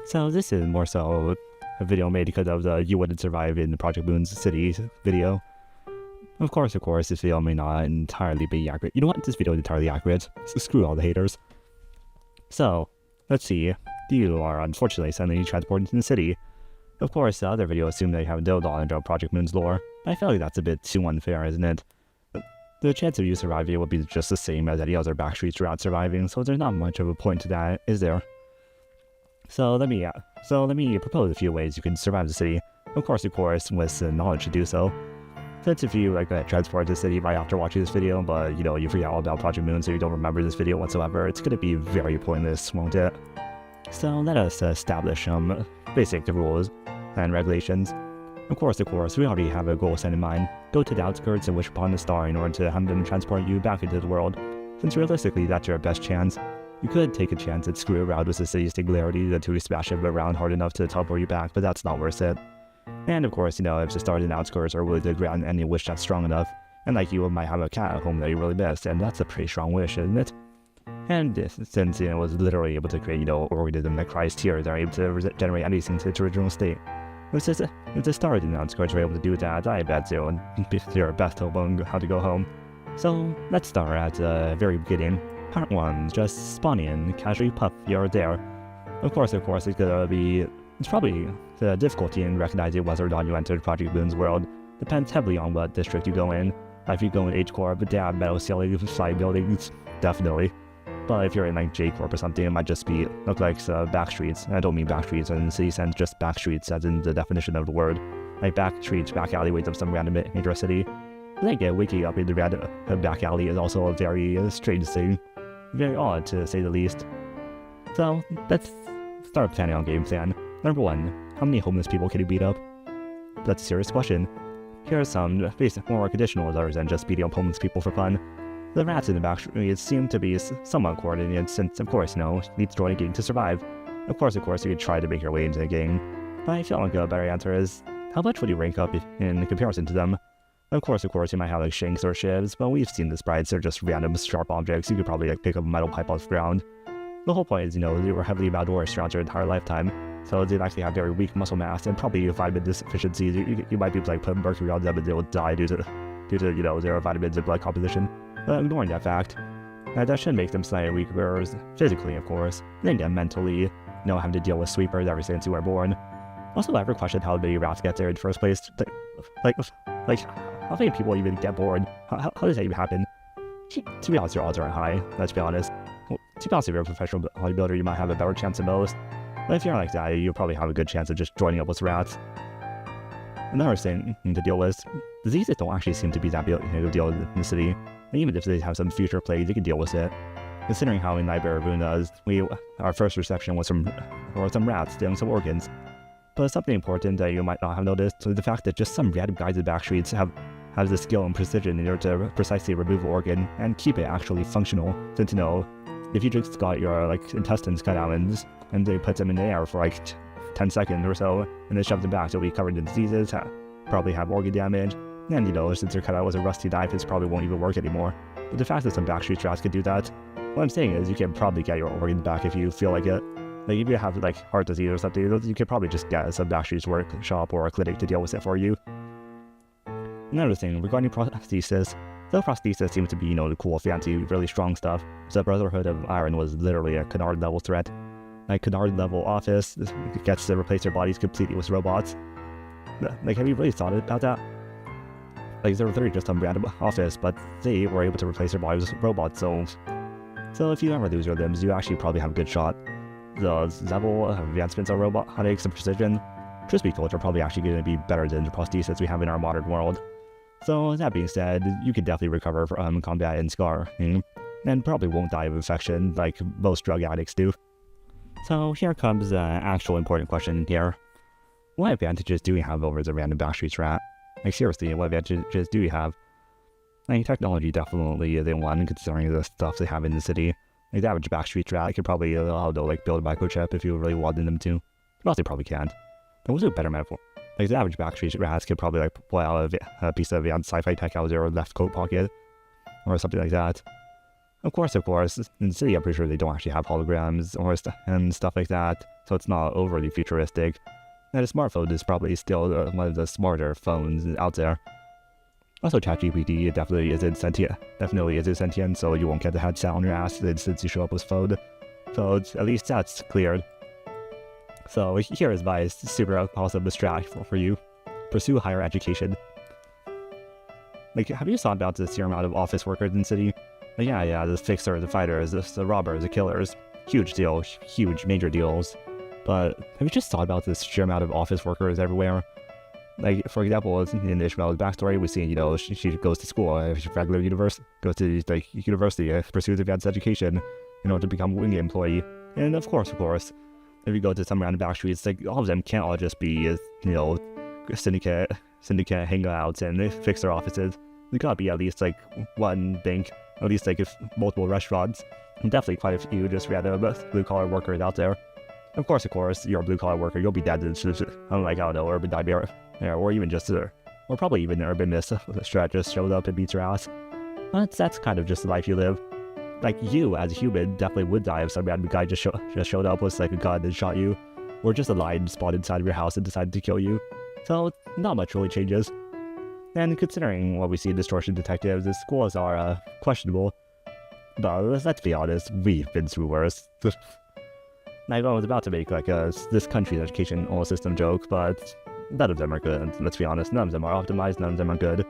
So this is more so a video made because of the "You Wouldn't Survive in Project Moon's City" video. Of course, this video may not entirely be accurate. You know what? This video is entirely accurate. So screw all the haters. So, let's see. You are unfortunately suddenly transported to the city. Of course, the other video assumed that you have no knowledge of Project Moon's lore, but I feel like that's a bit too unfair, isn't it? The chance of you surviving would be just the same as any other backstreets route surviving, so there's not much of a point to that, is there? So let me propose a few ways you can survive the city. Of course, with the knowledge to do so. Since if you get transported to the city right after watching this video, but you forget all about Project Moon, so you don't remember this video whatsoever, it's going to be very pointless, won't it? So let us establish some basic rules and regulations. Of course, we already have a goal set in mind. Go to the outskirts and wish upon the star in order to have them transport you back into the world. Since realistically that's your best chance, you could take a chance at screwing around with the city's singularity to smash it around hard enough to teleport you back, but that's not worth it. And of course, if the stars and outskirts are willing to grant any wish that's strong enough, and like you might have a cat at home that you really miss, and that's a pretty strong wish, isn't it? And since it was literally able to create, organism that cries tears, they're able to generate anything to its original state. If the stars and outskirts are able to do that, I bet you're best hope on how to go home. So let's start at the very beginning. Part 1, just spawn in, casually puff, you're there. Of course, it's probably the difficulty in recognizing whether or not you entered Project Moon's world depends heavily on what district you go in. If you go in H-Corp, but they have metal ceiling slide buildings, definitely. But if you're in J-Corp or something, it might just look like back streets. I don't mean back streets in the city sense, just back streets as in the definition of the word. Like back streets, back alleyways of some random major city. But again, waking up in the random back alley is also a very strange thing. Very odd, to say the least. So, let's start planning on game plan. Number 1, how many homeless people can you beat up? That's a serious question. Here are some basic, more conditional others than just beating up homeless people for fun. The rats in the back streets seem to be somewhat coordinated since, of course, need to join a gang to survive. Of course, you could try to make your way into a gang. But I feel like a better answer is, how much would you rank up in comparison to them? Of course, you might have shanks or shivs, but we've seen the sprites, they're just random sharp objects. You could probably pick up a metal pipe off the ground. The whole point is, they were heavily malnourished throughout their entire lifetime, so they actually have very weak muscle mass and probably vitamin deficiencies. You might be putting mercury on them and they will die due to their vitamins and blood composition. But ignoring that fact, that should make them slightly weaker physically, of course, and then mentally, having to deal with sweepers ever since you were born. Also, I ever questioned how many rats get there in the first place? How many people even get born? How does that even happen? To be honest, your odds aren't high, let's be honest. Well, to be honest, if you're a professional bodybuilder, you might have a better chance than most. But if you're like that, you'll probably have a good chance of just joining up with rats. Another thing to deal with, diseases don't actually seem to be that big of a deal in the city. And even if they have some future plague, they can deal with it. Considering how in Liberuna, our first reception was some rats stealing some organs. But something important that you might not have noticed is the fact that just some random guys in the back streets have the skill and precision in order to precisely remove an organ and keep it actually functional. Since if you just got your intestines cut out and they put them in the air for 10 seconds or so and then shove them back, they'll be covered in diseases, probably have organ damage, and since they're cut out with a rusty knife, it probably won't even work anymore. But the fact that some backstreet rats could do that, what I'm saying is you can probably get your organ back if you feel like it. If you have heart disease or something, you could probably just get some backstreet's workshop or a clinic to deal with it for you. Another thing regarding prosthesis, though prosthesis seems to be the cool, fancy, really strong stuff, the Brotherhood of Iron was literally a Canard level threat. Canard level office gets to replace their bodies completely with robots. Have you really thought about that? They were literally just some random office, but they were able to replace their bodies with robots, so if you ever lose your limbs, you actually probably have a good shot. The level of advancements of robotics and precision, truth be told, are probably actually going to be better than the prosthesis we have in our modern world. So that being said, you can definitely recover from combat and scar, and probably won't die of infection like most drug addicts do. So here comes the actual important question here. What advantages do we have over the random backstreet rat? Seriously, what advantages do you have? Technology definitely isn't one, considering the stuff they have in the city. The average backstreet rat could probably build a microchip if you really wanted them to. Well, they probably can't. But what's a better metaphor? The average backstreet rats could probably pull out a piece of advanced sci-fi tech out of their left coat pocket, or something like that. Of course, in the city I'm pretty sure they don't actually have holograms and stuff like that, so it's not overly futuristic. And a smartphone is probably still one of the smarter phones out there. Also, ChatGPT definitely isn't sentient, so you won't get the headset on your ass since you show up with phone. So at least that's cleared. So here is my super awesome strat for you. Pursue higher education. Like, have you thought about the sheer amount of office workers in the city? Like, yeah, the fixers, the fighters, the robbers, the killers. Huge deal, huge, major deals. But have you just thought about this sheer amount of office workers everywhere? Like, for example, in Ishmael's backstory, we see, she goes to school, regular university, goes to, university, pursues advanced education in order to become a wing employee. And of course, if you go to some random back streets, like, all of them can't all just be, syndicate hangouts and fix their offices. There gotta be at least, one bank, at least, multiple restaurants, and definitely quite a few just random blue-collar workers out there. Of course, you're a blue-collar worker, you'll be dead, unlike, I don't know, urban nightmare. Yeah, or even just, or probably even urban mist, strat just shows up and beats your ass. But that's kind of just the life you live. Like, you, as a human, definitely would die if some random guy just showed up with, a gun and shot you. Or just a lion spawned inside of your house and decided to kill you. So, not much really changes. And considering what we see in distortion detectives, the schools are, questionable. But let's be honest, we've been through worse. I was about to make, this country's educational system joke, but none of them are good. Let's be honest, none of them are optimized, none of them are good.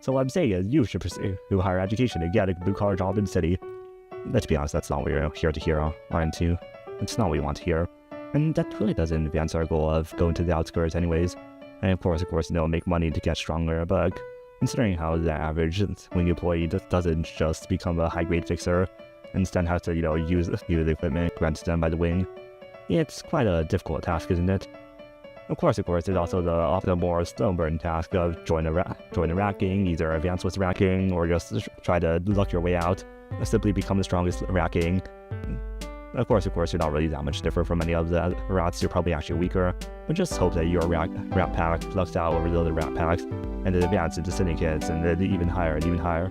So what I'm saying is, you should pursue higher education and get a blue-collar job in the city. Let's be honest, that's not what we're here to hear into. It's not what we want to hear. And that really doesn't advance our goal of going to the outskirts anyways. And of course, make money to get stronger, but considering how the average wing employee doesn't just become a high-grade fixer, instead has to, use the equipment granted to them by the wing, it's quite a difficult task, isn't it? Of course, there's also the often more stone-burden task of join a rat gang, either advance with rat gang, or just try to luck your way out, or simply become the strongest rat gang. Of course, you're not really that much different from any of the rats, you're probably actually weaker, but just hope that your rat pack lucks out over the other rat packs, and then advance into syndicates, and then even higher and even higher.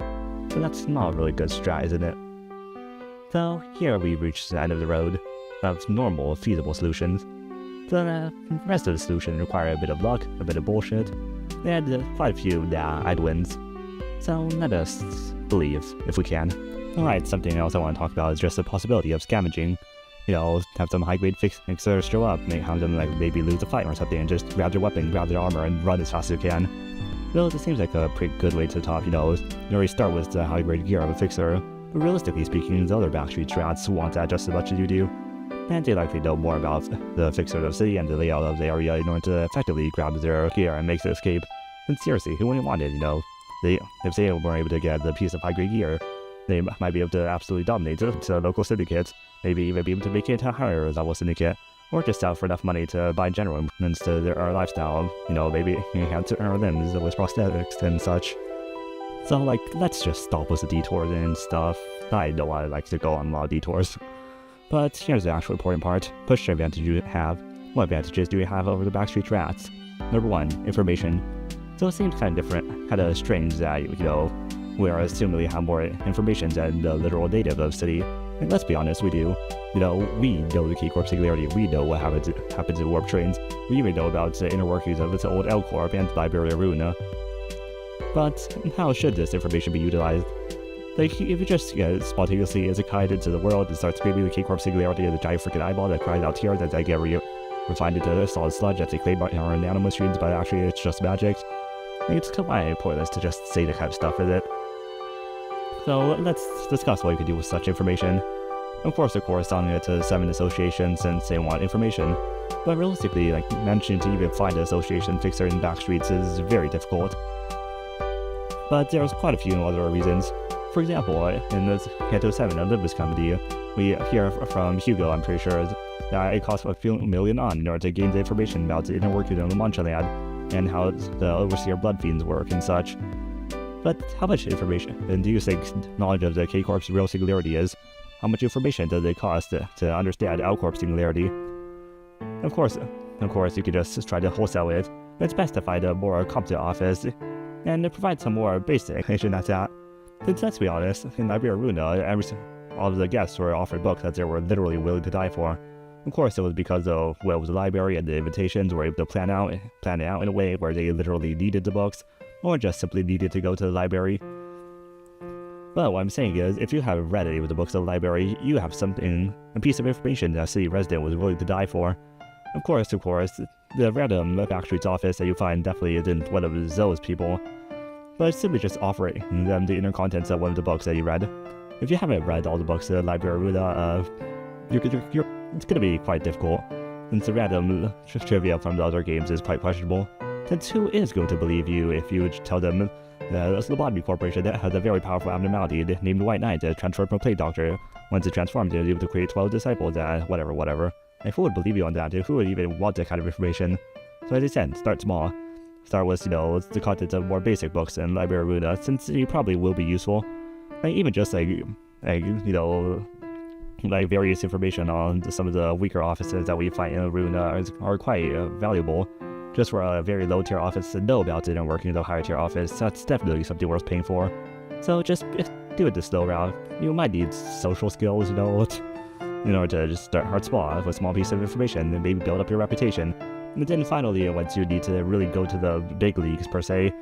But that's not a really good strat, isn't it? So, here we've reached the end of the road of normal, feasible solutions. The rest of the solution require a bit of luck, a bit of bullshit, and quite a few I'd wins. So let us believe, if we can. Alright, something else I want to talk about is just the possibility of scavenging. Have some high-grade fixers show up, have them maybe lose a fight or something, and just grab their weapon, grab their armor, and run as fast as they can. Well, it seems like a pretty good way to top, you already start with the high-grade gear of a fixer, but realistically speaking, the other backstreet strats want that just as much as you do. And they likely know more about the fixer of the city and the layout of the area in order to effectively grab their gear and make the escape. And seriously, who wouldn't want it, if they were able to get the piece of high-grade gear, they might be able to absolutely dominate the local syndicate, maybe even be able to make it a higher level syndicate, or just sell for enough money to buy general improvements to their lifestyle, maybe enhance their limbs with prosthetics and such. So, let's just stop with the detours and stuff. I know I like to go on a lot of detours. But here's the actual important part. Push the advantage you have. What advantages do we have over the backstreet rats? Number 1, information. So it seems kind of different, kind of strange that, we are assumedly have more information than the literal native of the city. And let's be honest, we do. We know the K-Corp singularity, we know what happens in warp trains, we even know about the inner workings of its old L-Corp and Liberia Runa. But how should this information be utilized? If you just spontaneously as a kite into the world and start screaming the K-Corp singularity of the giant freaking eyeball that cries out tears as I get refined into solid sludge that they claim are nanomachines, but actually it's just magic. It's kind of pointless to just say the kind of stuff, is it? So let's discuss what you can do with such information. Of course, selling it to 7 associations since they want information. But realistically, managing to even find an association fixer in back streets is very difficult. But there's quite a few other reasons. For example, in the Kanto 7 Olympus Company, we hear from Hugo, I'm pretty sure, that it costs a few million in order to gain the information about the inner workings of the Manchaland and how the Overseer Blood Fiends work and such. But how much information do you think knowledge of the K-Corp's real singularity is? How much information does it cost to understand L-Corp's singularity? Of course, you could just try to wholesale it. It's best to find a more competent office and provide some more basic information at that. Let's be honest, in Liberia Runa, all of the guests were offered books that they were literally willing to die for. Of course, it was because of what was the library and the invitations were able to plan it out in a way where they literally needed the books, or just simply needed to go to the library. But what I'm saying is, if you have read any of the books of the library, you have a piece of information that a city resident was willing to die for. Of course, the random backstreets office that you find definitely isn't one of those people, but it's simply just offering them the inner contents of one of the books that you read. If you haven't read all the books of the library, it's going to be quite difficult, since the random trivia from the other games is quite questionable. Since who is going to believe you if you tell them that the Lobotomy Corporation has a very powerful abnormality named White Knight that transformed from a plague doctor? Once it transformed, it was able to create 12 disciples, whatever. Like, who would believe you on that? Who would even want that kind of information? So as I said, start small. Start with, the contents of more basic books in Liberia Runa, since it probably will be useful. Like, even just various information on some of the weaker offices that we find in Runa are quite valuable. Just for a very low tier office to know about it and working in a higher tier office, that's definitely something worth paying for. So just do it the slow route. You might need social skills, in order to just start hard small with a small piece of information and maybe build up your reputation. And then finally, once you need to really go to the big leagues per se,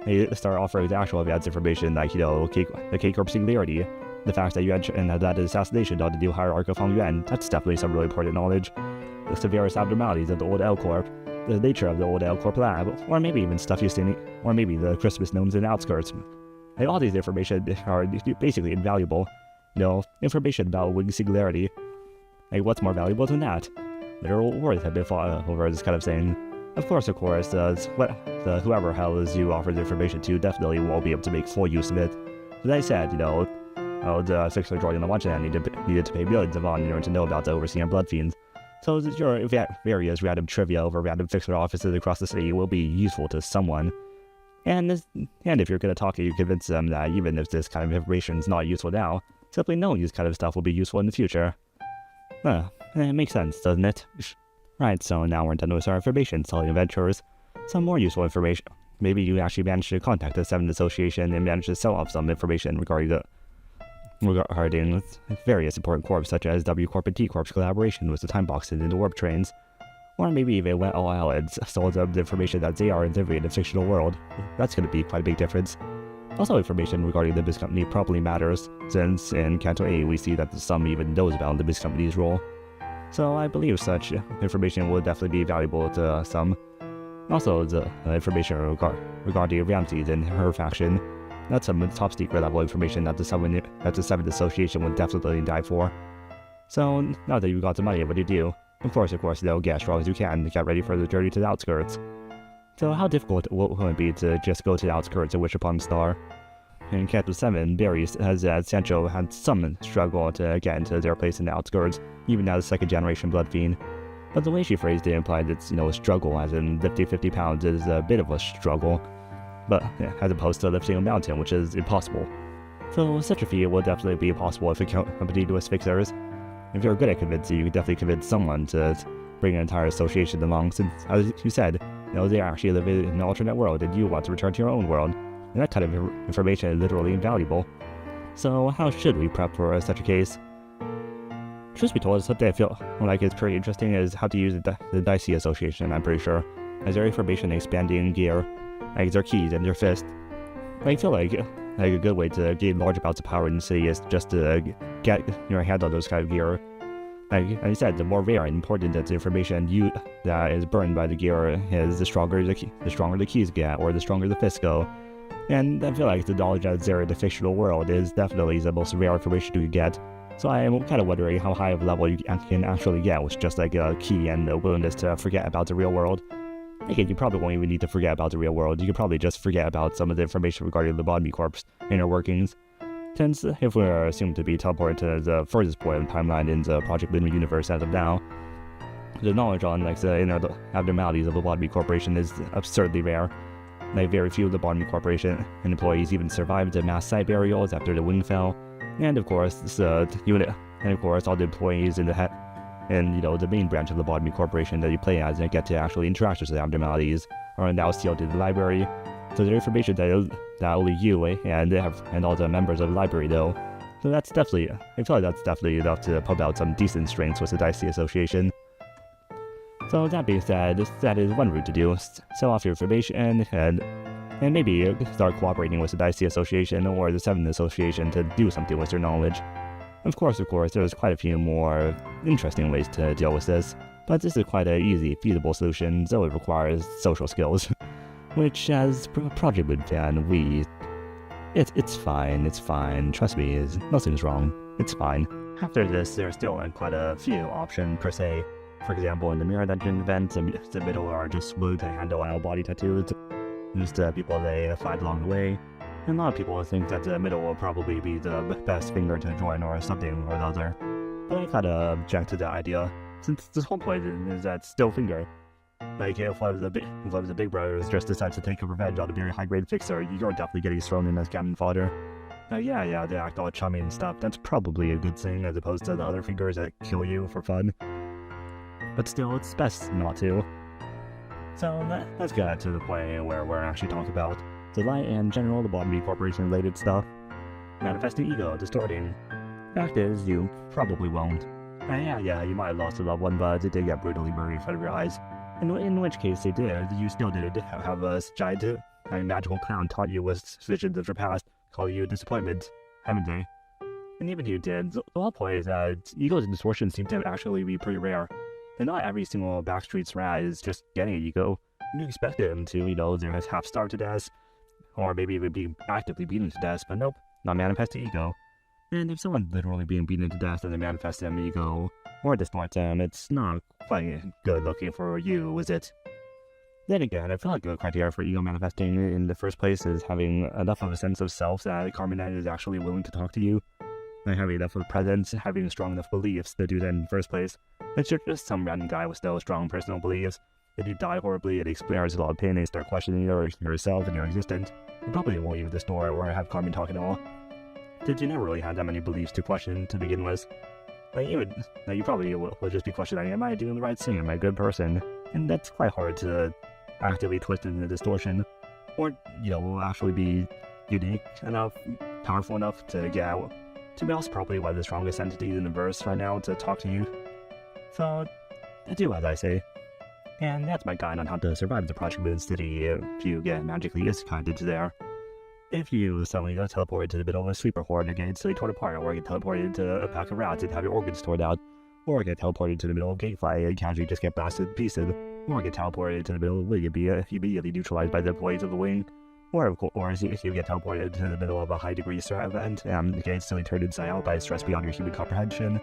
they start offering the actual advanced information like, the K-Corp singularity, the fact that you had and that assassination on the new hierarch of Hong Yuan. That's definitely some really important knowledge. The severest abnormalities of the old L-Corp, the nature of the old L-Corp lab, or maybe even stuff you've seen, or maybe the Christmas gnomes in the outskirts. Like, all these information are basically invaluable. Information about wing singularity. Like, what's more valuable than that? Literal wars have been fought over this kind of thing. Of course, whoever hells you offer the information to definitely won't be able to make full use of it. As I said, the Fixer droid on the one hand needed to pay millions of on in order to know about the Overseer and Blood Fiends. So your various random trivia over random Fixer offices across the city will be useful to someone. And if you're good at talking, you convince them that even if this kind of information is not useful now, simply knowing this kind of stuff will be useful in the future. It makes sense, doesn't it? Right, so now we're done with our information selling adventures. Some more useful information. Maybe you actually managed to contact the 7th Association and managed to sell off some information regarding various important corps such as W Corp and T Corp's collaboration with the time boxes and the warp trains. Or maybe even went all out and sold them the information that they are living in a fictional world. That's going to be quite a big difference. Also, information regarding the Biz Company probably matters, since in Canto A we see that some even knows about the Biz Company's role. So I believe such information will definitely be valuable to some. Also, the information regarding Ramses and her faction. That's some top secret level information that the 7th Association would definitely die for. So now that you've got the money, what do you do? Of course, get as strong as you can to get ready for the journey to the outskirts. So how difficult will it be to just go to the outskirts and wish upon a star? In Canto 7, Barry has Sancho had some struggle to get into their place in the outskirts, even as a 2nd generation Blood Fiend. But the way she phrased it implied it's, a struggle, as in lifting 50 pounds is a bit of a struggle, but as opposed to lifting a mountain, which is impossible. So such a feat will definitely be possible if accompanied with fixers. If you're good at convincing, you can definitely convince someone to bring an entire association along, since, as you said, they actually live in an alternate world and you want to return to your own world. And that kind of information is literally invaluable. So how should we prep for such a case? Truth be told, something I feel like is pretty interesting is how to use the Dicey Association, I'm pretty sure, as their information expanding gear, like their keys and their fist. I feel like a good way to gain large amounts of power in the city is just to get your hand on those kind of gear. Like I said, the more rare and important that the information that is burned by the gear is, the stronger the keys get, or the stronger the fists go. And I feel like the knowledge that's there in the fictional world is definitely the most rare information you can get. So I am kind of wondering how high of a level you can actually get with just like a key and a willingness to forget about the real world. Again, you probably won't even need to forget about the real world. You could probably just forget about some of the information regarding the Lobotomy Corp's inner workings. Since if we're assumed to be teleported to the furthest point in timeline in the Project Lunar universe as of now, the knowledge on the inner abnormalities of the Lobotomy Corporation is absurdly rare. Very few of the Lobotomy Corporation employees even survived the mass site burials after the wing fell, and of course all the employees in the main branch of the Lobotomy Corporation that you play as and get to actually interact with the abnormalities are now sealed in the library. So there's information that only you and all the members of the library know. So that's definitely, I feel like that's definitely enough to pump out some decent strengths with the Dicey Association. So that being said, that is one route to do. Sell off your information and maybe start cooperating with the Dicey Association or the 7th Association to do something with your knowledge. Of course, there's quite a few more interesting ways to deal with this, but this is quite an easy, feasible solution, though it requires social skills. Which, as a Project Moon fan, it's fine, trust me, nothing's wrong, it's fine. After this, there's still quite a few options per se. For example, in the Mirror Dungeon event, the middle are just smooth to handle out body tattoos, just the people they find along the way. And a lot of people think that the middle will probably be the best finger to join or something or the other. But I kinda object to that idea, since this whole point is that still finger. Like, if one of the big brothers just decides to take revenge on a very high-grade fixer, you're definitely getting thrown in as cannon fodder. Yeah, they act all chummy and stuff, that's probably a good thing as opposed to the other fingers that kill you for fun. But still, it's best not to. So let's get to the point where we're actually talking about the light and general, the bottom corporation related stuff. Manifesting ego, distorting. Fact is, you probably won't. Yeah, you might have lost a loved one, but it did get brutally murdered in front of your eyes. In which case they did, you still did have a giant magical clown taught you with visions of your past, calling you a disappointment, haven't they? And even if you did, the whole point is that egos and distortion seem to actually be pretty rare. And not every single backstreet rat is just getting an ego. You expect them to, they're half starved to death, or maybe even be actively beaten to death, but nope, not manifesting ego. And if someone's literally being beaten to death and they manifest them ego, or distort them, it's not quite good looking for you, is it? Then again, I feel like a criteria for ego manifesting in the first place is having enough of a sense of self that Carmenet is actually willing to talk to you. Like having enough of a presence, having strong enough beliefs to do that in the first place. But you're just some random guy with no strong personal beliefs. If you die horribly and experience a lot of pain and start questioning yourself and your existence, you probably won't even distort or have Carmen talk at all. Did you never really have that many beliefs to question to begin with? You probably will just be questioning, am I doing the right thing? Am I a good person? And that's quite hard to actively twist into distortion. Or, will actually be unique enough, powerful enough to get out. To be also probably one of the strongest entities in the verse right now to talk to you. So, do as I say. And that's my guide on how to survive the Project Moon City if you get magically discarded there. If you suddenly get teleported to the middle of a sleeper horde and get instantly torn apart, or get teleported into a pack of rats and have your organs torn out, or get teleported to the middle of Gatefly and casually just get blasted to pieces, or get teleported to the middle of the wing and be immediately neutralized by the blades of the wing, or if you get teleported to the middle of a high-degree threat event and get instantly turned inside out by stress beyond your human comprehension,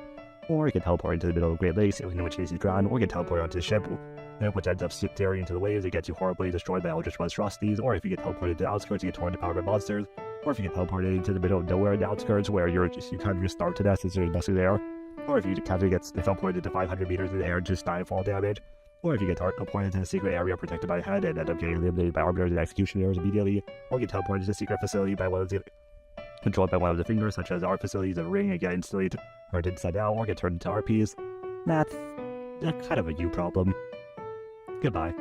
or get teleported to the middle of Great Lakes, in which case you drown, or get teleported onto the ship, which ends up staring into the waves and gets you horribly destroyed by eldritch monstrosities, or if you get teleported to the outskirts, you get torn apart by monsters, or if you get teleported into the middle of nowhere in the outskirts where you kind of just starve to death since there's nothing there, or if you casually get teleported to 500 meters in the air and just die of fall damage, or if you get teleported to a secret area protected by a head and end up getting eliminated by arbiters and executioners immediately, or get teleported to a secret facility controlled by one of the fingers, such as art facilities of ring, and get instantly turned inside out, or get turned into RPs. That's kind of a you problem. Goodbye.